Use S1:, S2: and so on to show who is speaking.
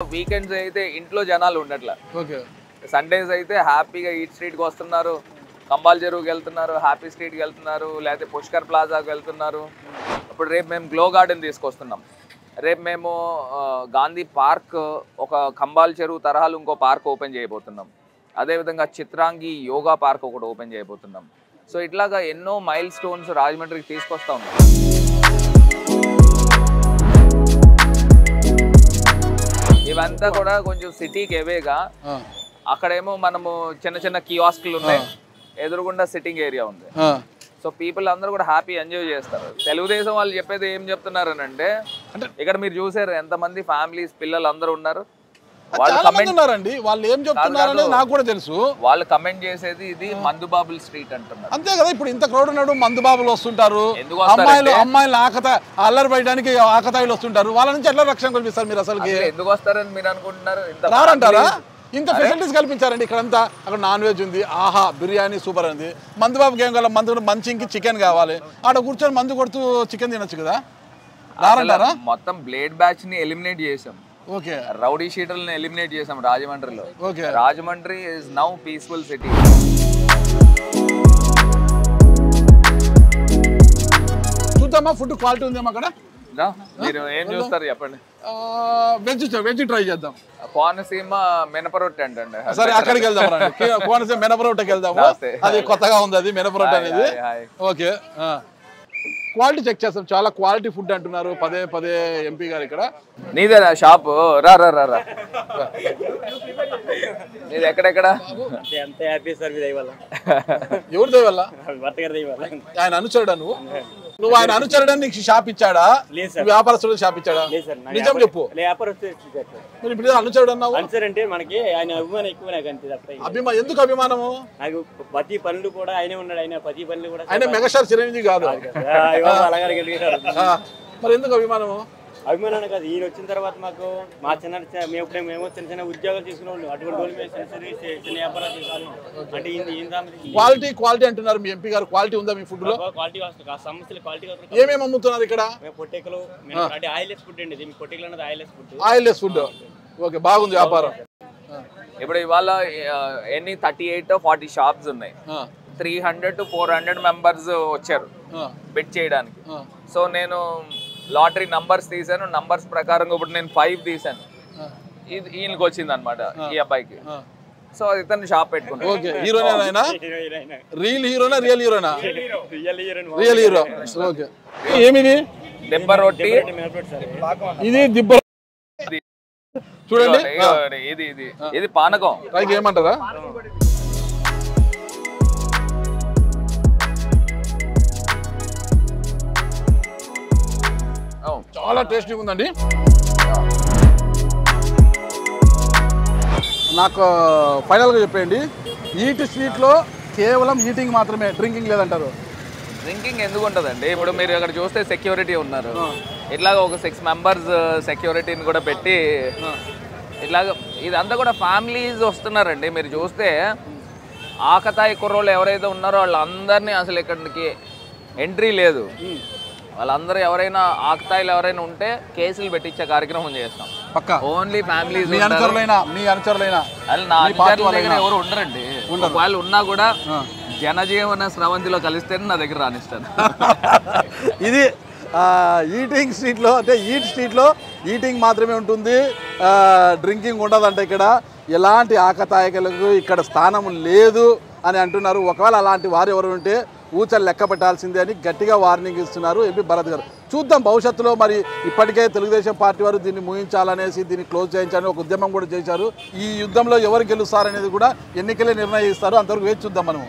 S1: Weekends అయితే ఇంట్లో జనాలు ఉండట్లా.
S2: ఓకే.
S1: సండేస్ అయితే హ్యాపీగా ఈట్ స్ట్రీట్కి వస్తున్నారు, కంబాల్ చెరువుకి వెళ్తున్నారు, హ్యాపీ స్ట్రీట్కి వెళ్తున్నారు, లేకపోతే పుష్కర్ ప్లాజాకి వెళ్తున్నారు. ఇప్పుడు రేపు మేము గ్లో గార్డెన్ తీసుకొస్తున్నాం. రేపు మేము గాంధీ పార్క్, ఒక కంబాల్ చెరువు తరహాలు ఇంకో పార్క్ ఓపెన్ చేయబోతున్నాం. అదేవిధంగా చిత్రాంగి యోగా పార్క్ ఒకటి ఓపెన్ చేయబోతున్నాం. సో ఇట్లాగా ఎన్నో మైల్ స్టోన్స్ రాజమండ్రికి తీసుకొస్తా ఉన్నాం. ఇవంతా కూడా కొంచెం సిటీకి ఎవేగా, అక్కడేమో మనము చిన్న చిన్న కియాస్క్లు ఉన్నాయి, ఎదురుగుండా సిట్టింగ్ ఏరియా ఉంది. సో పీపుల్ అందరూ కూడా హ్యాపీ ఎంజాయ్ చేస్తారు. తెలుగుదేశం వాళ్ళు చెప్పేది ఏం చెప్తున్నారు అని అంటే, ఇక్కడ మీరు చూసారు ఎంతమంది ఫ్యామిలీస్ పిల్లలు అందరూ ఉన్నారు. వాళ్ళు
S2: ఏం చెప్తున్నారు నాకు కూడా తెలుసు.
S1: వాళ్ళు కమెంట్ చేసేది ఇది మందుబాబుల్ స్ట్రీట్ అంటున్నారు.
S2: అంతే కదా, ఇప్పుడు ఇంత క్రౌడ్ ఉన్నాడు, మందుబాబులు వస్తుంటారు, అమ్మాయిలు అల్లరి బయటానికి ఆకతాయిలు వస్తుంటారు. వాళ్ళ నుంచి ఎట్లా రక్షణ కల్పిస్తారు మీరు? అసలు
S1: ఎందుకు వస్తారని మీరు అనుకుంటున్నారు?
S2: రారంటారా? ఇంత ఫెసిలిటీస్ కల్పించారండి ఇక్కడంతా. అక్కడ నాన్ వెజ్ ఉంది, ఆహా బిర్యానీ సూపర్ ఉంది. మందుబాబుకి ఏం కావాలి? మందు మంచికి చికెన్ కావాలి. ఆడ కూర్చొని మందు కొడుతూ చికెన్ తినొచ్చు కదా. రారంటారా?
S1: మొత్తం బ్లేడ్ బ్యాచ్ ని ఎలిమినేట్ చేసాం.
S2: ఓకే.
S1: రౌడీ షీటర్లను ఎలిమినేట్ చేసాం రాజమండ్రిలో.
S2: Okay.
S1: Rajahmundry is now peaceful city.
S2: చూద్దామా ఫుడ్ క్వాలిటీ ఉందేమో అక్కడ?
S1: మీరు ఏం చూస్తారు చెప్పండి.
S2: వెజ్ ట్రై చేద్దాం.
S1: కోనసీమ మినపరొట్టె అంటండి.
S2: సరే అక్కడికి వెళ్దాం. కోనసీమ మినపరొట్టెకి వెళ్దాము. అది కొత్తగా ఉంది, అది మినపరొట్టె అనేది. ఓకే, క్వాలిటీ చెక్ చేస్తాం. చాలా క్వాలిటీ ఫుడ్ అంటున్నారు పదే పదే ఎంపీ గారు. ఇక్కడ
S1: నీదేనా షాపు? రా రా రా రా. నీది ఎక్కడెక్కడ?
S2: ఎవరి దయవల్ల? ఆయన అనుచరుడా నువ్వు? నువ్వు ఆయన అనుచరుడా? నీకు షాప్ ఇచ్చాడా? వ్యాపారస్తుడు షాప్ ఇచ్చాడా? నిజం చెప్పు. మరి ఇప్పుడు అనుచరుడు అన్నావు. అభిమానం ఎందుకు? అభిమానము
S3: ప్రతి పనులు కూడా ఆయనే ఉన్నాడు. ఆయన ప్రతి పనులు కూడా
S2: ఆయన మెగాస్టార్ చిరంజీవి కాదు. మరి ఎందుకు అభిమానము?
S3: అభిమానం కాదు, ఈయన వచ్చిన తర్వాత మాకు మా మేము చిన్న చిన్న ఉద్యోగాలు తీసుకునే వాళ్ళు, అటువంటి వాళ్ళు చిన్న వ్యాపారాలు తీసుకున్నాం. అంటే
S2: క్వాలిటీ క్వాలిటీ అంటున్నారు మీ ఎంపీ గారు. క్వాలిటీ ఉందా మీ ఫుడ్ లో?
S3: క్వాలిటీ వస్తుంది, సమస్యలు క్వాలిటీ.
S2: ఏమేమి అమ్ముతున్నారు ఇక్కడ?
S3: పొట్టెకలు అంటే ఆయిల్లెస్ ఫుడ్ అండి. ఇది పొట్టెకలు అనేది oilless food.
S2: Oilless food. Okay, బాగుంది వ్యాపారం.
S1: ఇప్పుడు ఇవాళ ఎన్ని 38-40 షాప్స్ ఉన్నాయి. 300 to 400 మెంబర్స్ వచ్చారు బెట్ చేయడానికి. సో నేను లాటరీ నంబర్స్ తీసాను. నంబర్స్ ప్రకారం ఇప్పుడు నేను 5 తీసాను. ఇది ఈయనకి వచ్చింది అనమాట, ఈ అబ్బాయికి. సో ఇతను షాప్ పెట్టుకున్నాను.
S2: ఓకే. హీరోనా? రియల్ హీరోనా? రియల్ హీరోనా? Real hero. ఓకే. ఏమిది?
S1: దిబ్బ రొట్టి.
S2: ఇది దిబ్బ చూడండి.
S1: ఇది ఇది ఇది పానకం.
S2: పైకి ఏమంటారా? చాలా టేస్టీగా ఉందండి. నాకు ఫైనల్గా చెప్పండి, ఈట్ స్ట్రీట్లో కేవలం ఈటింగ్ మాత్రమే, డ్రింకింగ్ లేదంటారు.
S1: డ్రింకింగ్ ఎందుకు ఉంటుందండి? ఇప్పుడు మీరు అక్కడ చూస్తే సెక్యూరిటీ ఉన్నారు. ఇట్లాగ ఒక 6 మెంబర్స్ సెక్యూరిటీని కూడా పెట్టి ఇట్లాగ ఇదంతా కూడా ఫ్యామిలీస్ వస్తున్నారండి. మీరు చూస్తే ఆకతాయి కుర్రోళ్ళు ఎవరైతే ఉన్నారో వాళ్ళందరినీ అసలు ఇక్కడికి ఎంట్రీ లేదు. వాళ్ళందరూ ఎవరైనా ఆకతాయిలు ఎవరైనా ఉంటే కేసులు పెట్టించే కార్యక్రమం చేస్తాం.
S2: పక్కా
S1: ఓన్లీ ఫ్యామిలీస్.
S2: మీ అనుచరులైనా
S1: నా అనుచరుల దగ్గర ఎవరు ఉండరండి. వాళ్ళు ఉన్నా కూడా జనజీవన స్రవంతిలో కలిస్తేనే నా దగ్గర రానిస్తాను.
S2: ఇది ఈటింగ్ స్ట్రీట్లో, అంటే ఈట్ స్ట్రీట్లో ఈటింగ్ మాత్రమే ఉంటుంది, డ్రింకింగ్ ఉండదంట. ఇక్కడ ఎలాంటి ఆకతాయికలకు ఇక్కడ స్థానం లేదు అని అంటున్నారు. ఒకవేళ అలాంటి వారు ఎవరు ఉంటే ఊచలు లెక్క పెట్టాల్సిందే అని గట్టిగా వార్నింగ్ ఇస్తున్నారు ఎంపీ భరత్ గారు. చూద్దాం భవిష్యత్తులో. మరి ఇప్పటికే తెలుగుదేశం పార్టీ వారు దీన్ని ముగించాలనేసి, దీన్ని క్లోజ్ చేయించాలని ఒక ఉద్యమం కూడా చేశారు. ఈ యుద్ధంలో ఎవరు గెలుస్తారనేది కూడా ఎన్నికలే నిర్ణయిస్తారు. అంతవరకు వేచి చూద్దాం మనము.